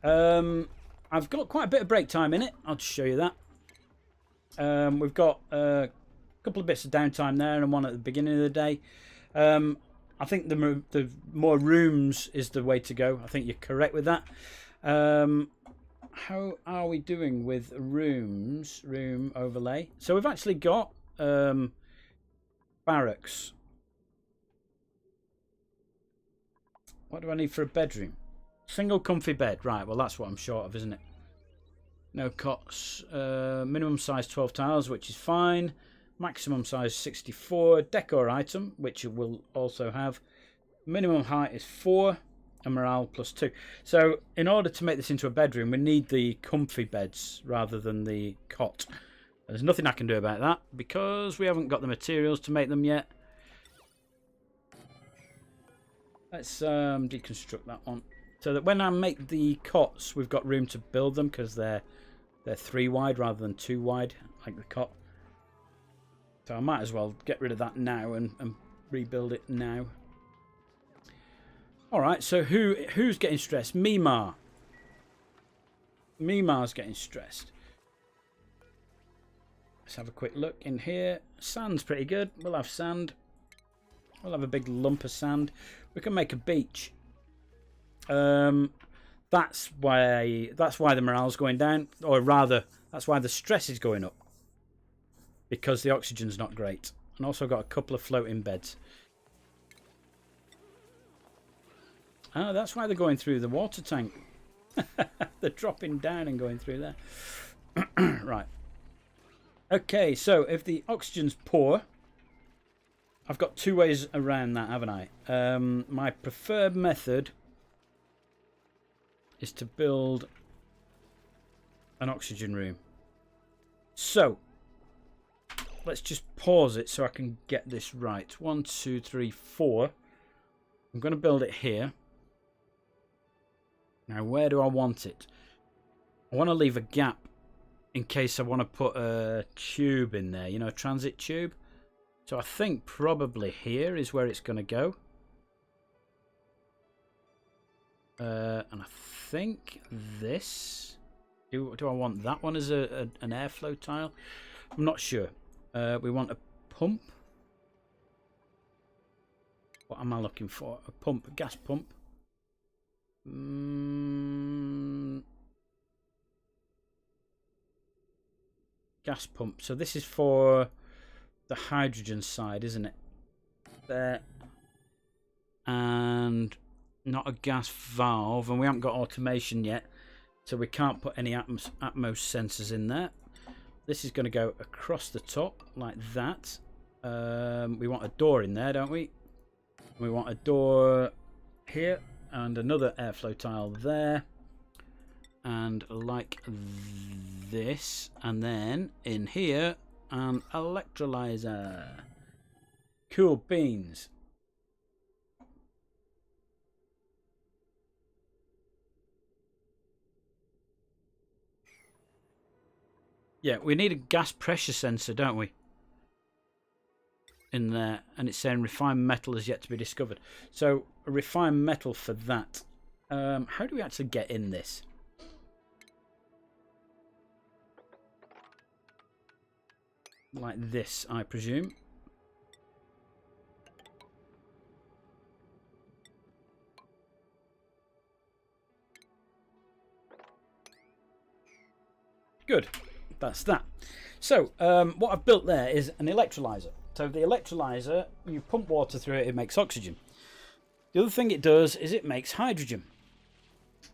I've got quite a bit of break time in it. I'll just show you that. We've got a couple of bits of downtime there and one at the beginning of the day. I think the more rooms is the way to go. I think you're correct with that. How are we doing with rooms? Room overlay. So we've actually got barracks. What do I need for a bedroom? Single comfy bed. Right, well that's what I'm short of, isn't it? No cots. Minimum size 12 tiles, which is fine. Maximum size 64. Decor item, which it will also have. Minimum height is 4. And morale +2. So in order to make this into a bedroom, we need the comfy beds rather than the cot. There's nothing I can do about that because we haven't got the materials to make them yet. Let's deconstruct that one. So that when I make the cots, we've got room to build them because they're 3 wide rather than 2 wide, like the cot. So I might as well get rid of that now and rebuild it now. Alright, so who's getting stressed? Mimar. Mimar's getting stressed. Let's have a quick look in here. Sand's pretty good. We'll have sand. We'll have a big lump of sand. We can make a beach. That's why the morale's going down, or rather, that's why the stress is going up. Because the oxygen's not great. And also got a couple of floating beds. Oh, that's why they're going through the water tank. They're dropping down and going through there. Right. Okay, so if the oxygen's poor, I've got 2 ways around that, haven't I? My preferred method is to build an oxygen room. So, let's just pause it so I can get this right. 1, 2, 3, 4. I'm going to build it here. Now, where do I want it? I want to leave a gap in case I want to put a tube in there, you know, a transit tube. So I think probably here is where it's going to go. And I think this... Do I want that one as an airflow tile? I'm not sure. We want a pump. What am I looking for? A pump, a gas pump. Gas pump. So this is for the hydrogen side, isn't it? There. And not a gas valve. And we haven't got automation yet. So we can't put any Atmos sensors in there. This is going to go across the top like that. We want a door in there, don't we? We want a door here. And another airflow tile there. And like this. And then in here, an electrolyzer. Cool beans. Yeah, we need a gas pressure sensor, don't we? In there, and it's saying refined metal is yet to be discovered. So a refined metal for that. How do we actually get in this? Like this, I presume. Good, that's that. So what I've built there is an electrolyzer. So the electrolyzer, you pump water through it, it makes oxygen. The other thing it does is it makes hydrogen.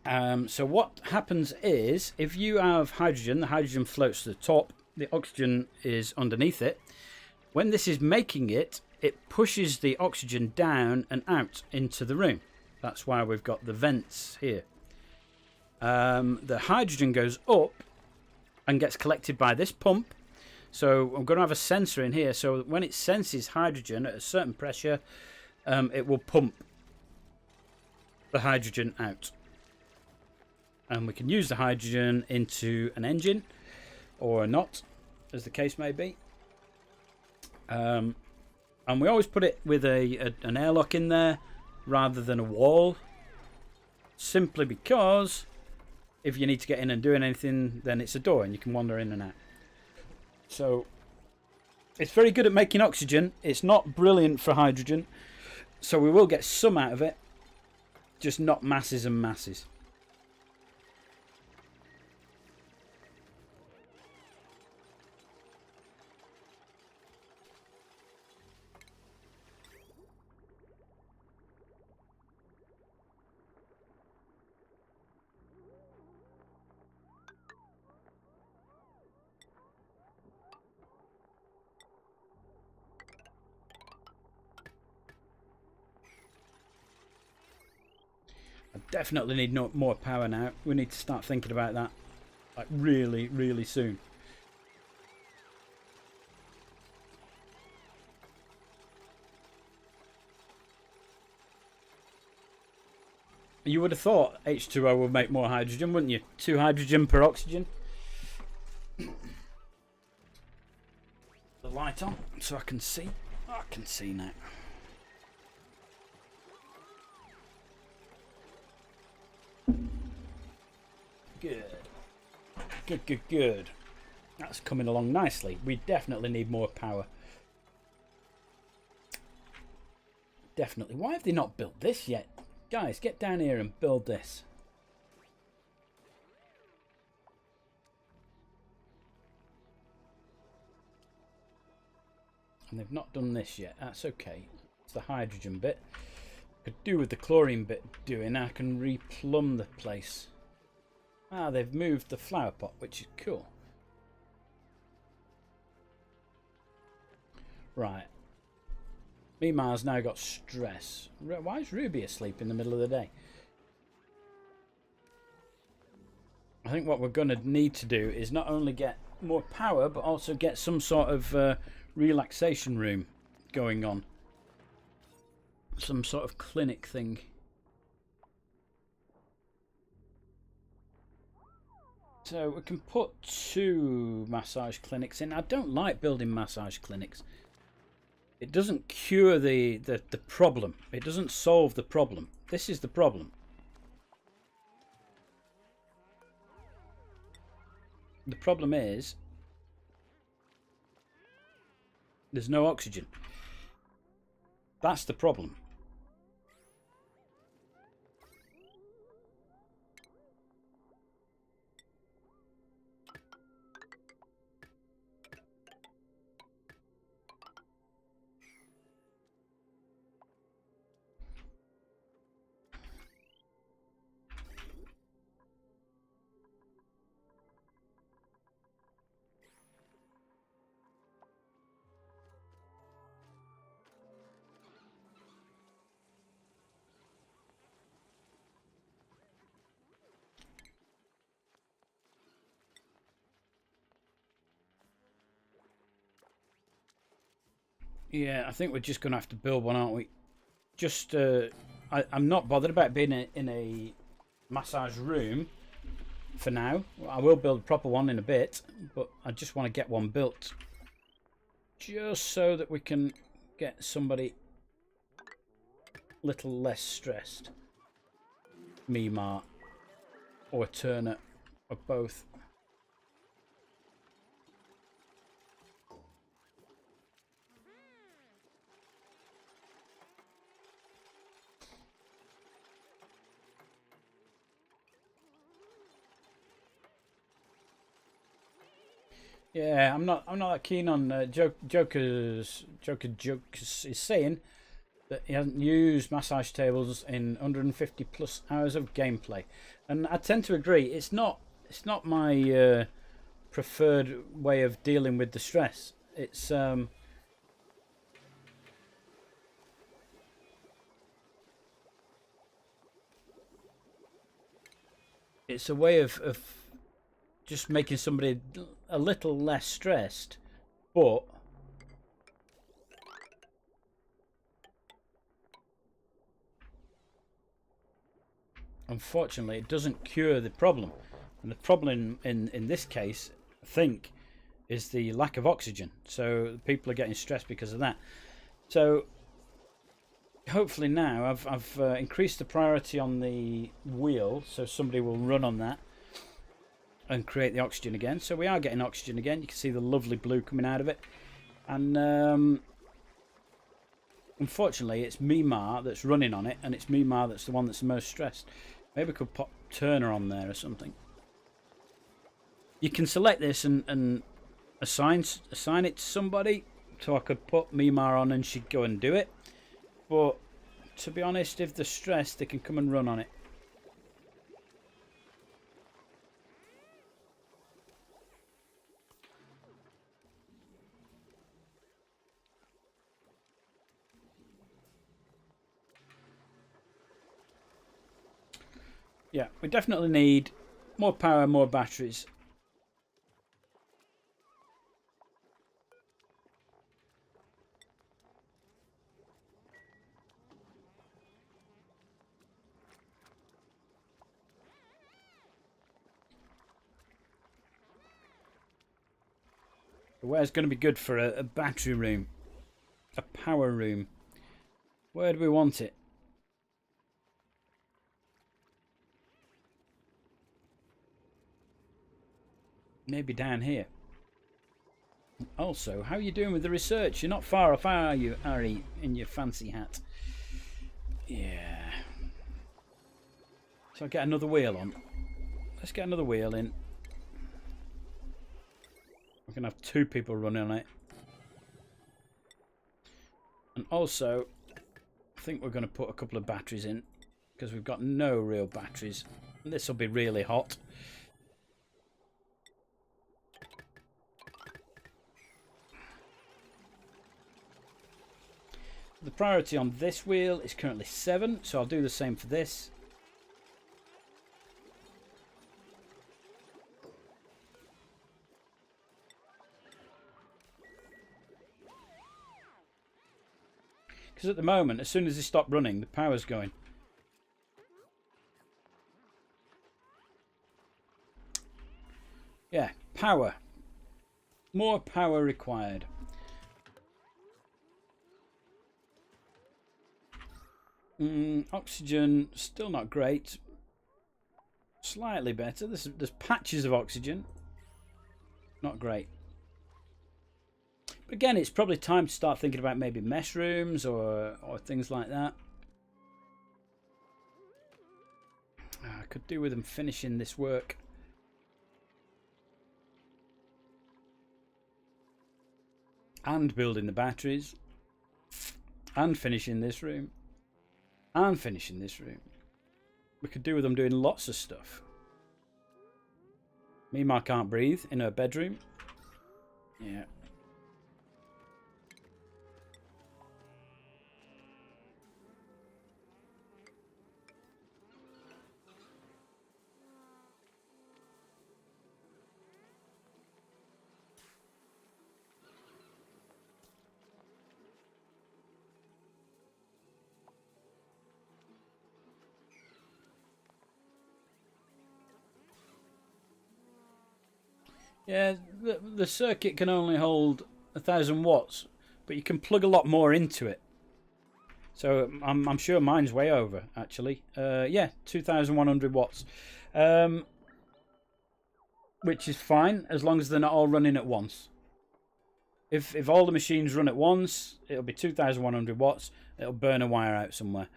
So what happens is, if you have hydrogen, the hydrogen floats to the top, the oxygen is underneath it. When this is making it, it pushes the oxygen down and out into the room. That's why we've got the vents here. The hydrogen goes up and gets collected by this pump. So I'm going to have a sensor in here. So when it senses hydrogen at a certain pressure, it will pump the hydrogen out. And we can use the hydrogen into an engine or not, as the case may be. And we always put it with an airlock in there rather than a wall. Simply because if you need to get in and doing anything, then it's a door and you can wander in and out. So it's very good at making oxygen. It's not brilliant for hydrogen, so we will get some out of it, just not masses and masses. I definitely need more power now. We need to start thinking about that, like really, really soon. You would have thought H2O would make more hydrogen, wouldn't you? 2 hydrogen per oxygen. The light on so I can see. I can see now. Good. Good, good, good. That's coming along nicely. We definitely need more power. Definitely. Why have they not built this yet? Guys, get down here and build this. And they've not done this yet. That's okay. It's the hydrogen bit. Could do with the chlorine bit doing. I can replumb the place. Ah, they've moved the flower pot, which is cool. Right. Mimar's now got stress. Why is Ruby asleep in the middle of the day? I think what we're going to need to do is not only get more power, but also get some sort of relaxation room going on. Some sort of clinic thing. So we can put 2 massage clinics in. I don't like building massage clinics. It doesn't cure the problem. It doesn't solve the problem. This is the problem. The problem is there's no oxygen. That's the problem. Yeah, I think we're just going to have to build one, aren't we? Just, I'm not bothered about being in a massage room for now. I will build a proper one in a bit, but I just want to get one built. Just so that we can get somebody a little less stressed. Mimar or Turner or both. Yeah, I'm not that keen on Joker is saying that he hasn't used massage tables in 150 plus hours of gameplay, and I tend to agree. It's not my preferred way of dealing with the stress. It's a way of just making somebody a little less stressed, but unfortunately it doesn't cure the problem. And the problem in this case, I think, is the lack of oxygen. So people are getting stressed because of that. So hopefully now I've increased the priority on the wheel, so somebody will run on that. and create the oxygen again. So we are getting oxygen again. You can see the lovely blue coming out of it. And unfortunately, it's Mimar that's running on it, and it's Mimar that's the one that's the most stressed. Maybe we could pop Turner on there or something. You can select this and assign it to somebody. So I could put Mimar on and she'd go and do it. But to be honest, if they're stressed, they can come and run on it. Yeah, we definitely need more power, more batteries. Where's going to be good for a battery room? A power room? Where do we want it? Maybe down here. Also, how are you doing with the research? You're not far off, are you, Ari, in your fancy hat? Yeah. So I get another wheel on. Let's get another wheel in. We're going to have 2 people running on it. And also, I think we're going to put a couple of batteries in, because we've got no real batteries. And this will be really hot. The priority on this wheel is currently 7, so I'll do the same for this. Because at the moment, as soon as they stop running, the power's going. Yeah, power. More power required. Oxygen, still not great. Slightly better. There's patches of oxygen. Not great. But again, it's probably time to start thinking about maybe mesh rooms or things like that. I could do with them finishing this work. And building the batteries. And finishing this room. And finishing this room. We could do with them doing lots of stuff. Mima can't breathe in her bedroom. Yeah. Yeah, the circuit can only hold 1,000 watts, but you can plug a lot more into it. So I'm sure mine's way over, actually. Yeah, 2,100 watts. Which is fine, as long as they're not all running at once. If all the machines run at once, it'll be 2,100 watts. It'll burn a wire out somewhere.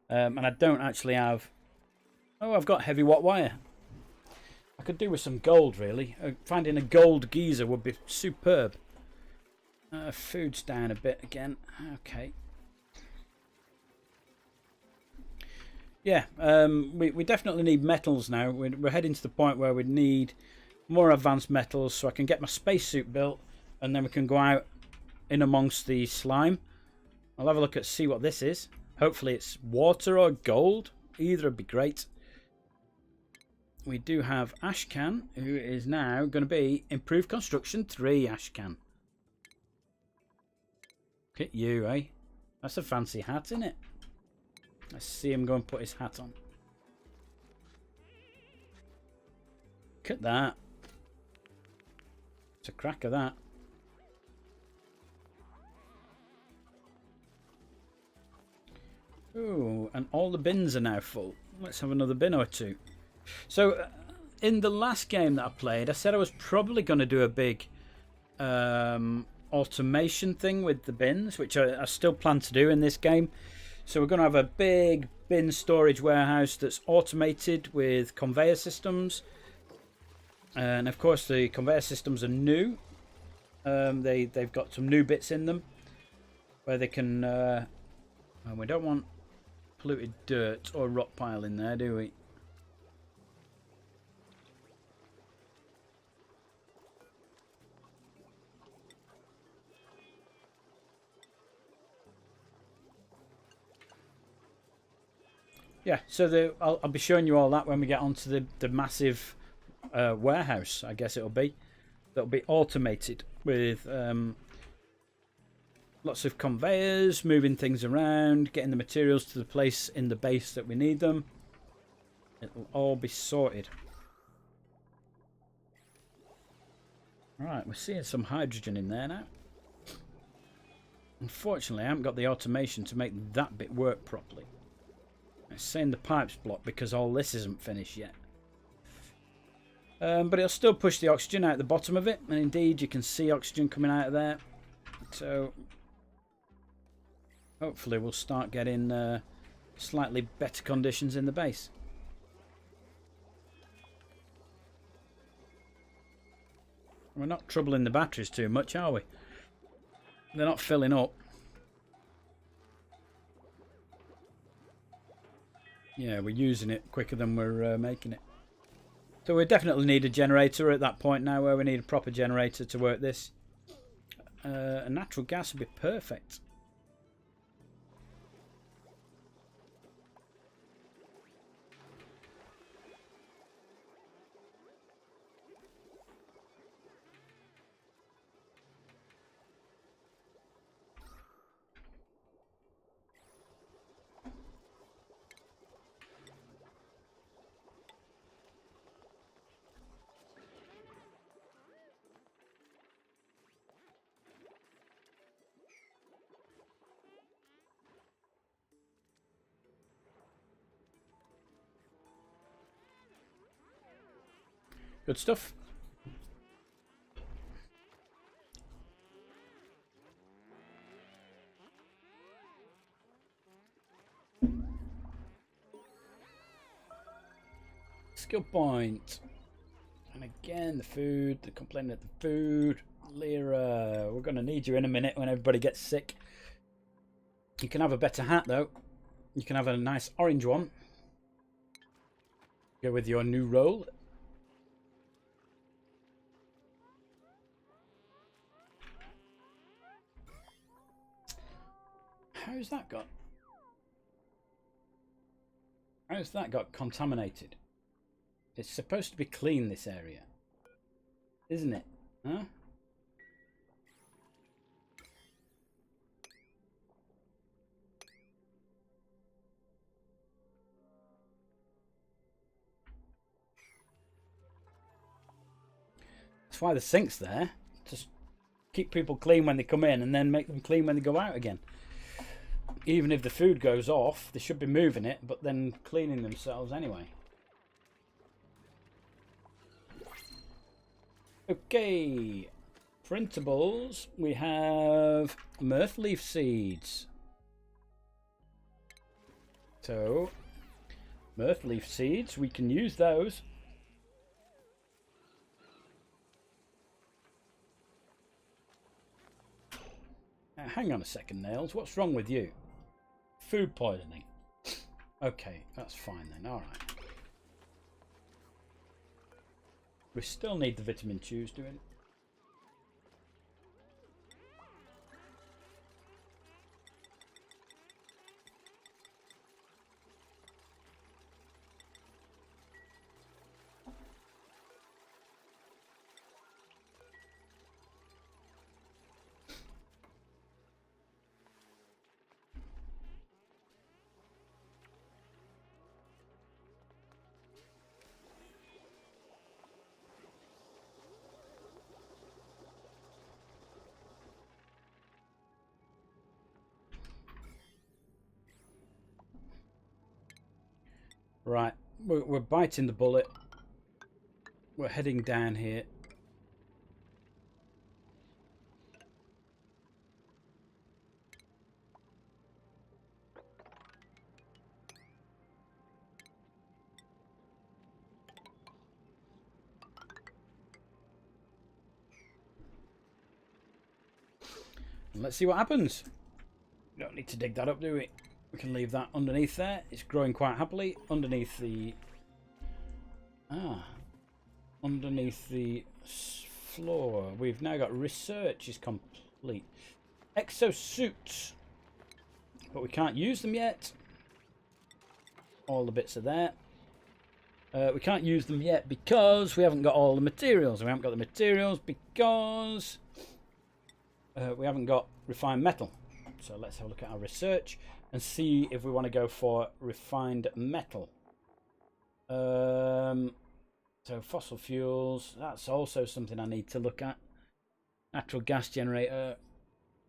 And I don't actually have... Oh, I've got heavy watt wire. I could do with some gold, really. Finding a gold geyser would be superb. Food's down a bit again. Okay. Yeah, we definitely need metals now. We're heading to the point where we need more advanced metals so I can get my spacesuit built and then we can go out in amongst the slime. I'll have a look at see what this is. Hopefully it's water or gold. Either would be great. We do have Ashcan, who is now going to be Improved Construction 3 Ashcan. Look at you, eh? That's a fancy hat, isn't it? Let's see him go and put his hat on. Look at that. It's a cracker, that. Ooh, and all the bins are now full. Let's have another bin or two. So, in the last game that I played, I said I was probably going to do a big automation thing with the bins, which I still plan to do in this game. So we're going to have a big bin storage warehouse that's automated with conveyor systems. And of course the conveyor systems are new. They've got some new bits in them where they can... and we don't want polluted dirt or rock pile in there, do we? Yeah, so I'll be showing you all that when we get onto the massive warehouse, I guess it'll be. That'll be automated with lots of conveyors, moving things around, getting the materials to the place in the base that we need them. It'll all be sorted. Right, we're seeing some hydrogen in there now. Unfortunately, I haven't got the automation to make that bit work properly. It's saying the pipe's blocked because all this isn't finished yet. But it'll still push the oxygen out the bottom of it. And indeed, you can see oxygen coming out of there. So, hopefully we'll start getting slightly better conditions in the base. We're not troubling the batteries too much, are we? They're not filling up. Yeah, we're using it quicker than we're making it. So we definitely need a generator at that point now where we need a proper generator to work this. A natural gas would be perfect. Good stuff. Skill point. And again, the food. They're complaining of the food. Lyra, we're going to need you in a minute when everybody gets sick. You can have a better hat, though. You can have a nice orange one. Go with your new role. How's that got? How's that got contaminated? It's supposed to be clean, this area, isn't it? Huh? That's why the sink's there. Just keep people clean when they come in and then make them clean when they go out again. Even if the food goes off, they should be moving it, but then cleaning themselves anyway. Okay, printables. We have mirth leaf seeds. So, mirth leaf seeds, we can use those. Now, hang on a second, Nails. What's wrong with you? Food poisoning. Okay, that's fine then. All right. We still need the vitamin chews doing. Right, we're biting the bullet. we're heading down here. And let's see what happens. We don't need to dig that up, do we? We can leave that underneath there. It's growing quite happily underneath the underneath the floor. We've now got research is complete. Exosuits, but we can't use them yet. All the bits are there. We can't use them yet because we haven't got all the materials. We haven't got the materials because we haven't got refined metal. So let's have a look at our research and see if we want to go for refined metal. So fossil fuels, that's also something I need to look at. Natural gas generator,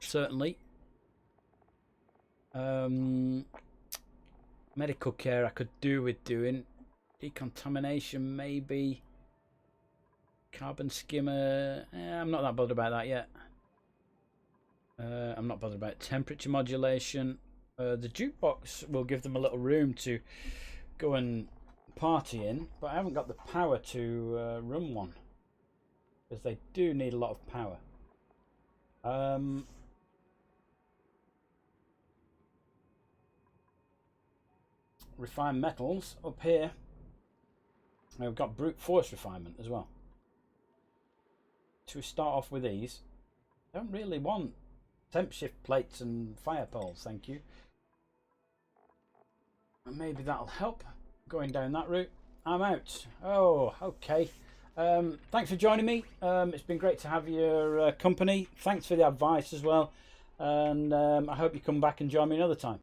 certainly. Medical care I could do with doing. Decontamination maybe. Carbon skimmer, I'm not that bothered about that yet. I'm not bothered about temperature modulation. The jukebox will give them a little room to go and party in, but I haven't got the power to run one because they do need a lot of power. Refined metals up here. We've got brute force refinement as well. To start off with these, I don't really want temp shift plates and fire poles, thank you. And maybe that'll help going down that route. I'm out. Oh, okay. Thanks for joining me. It's been great to have your company. Thanks for the advice as well. And I hope you come back and join me another time.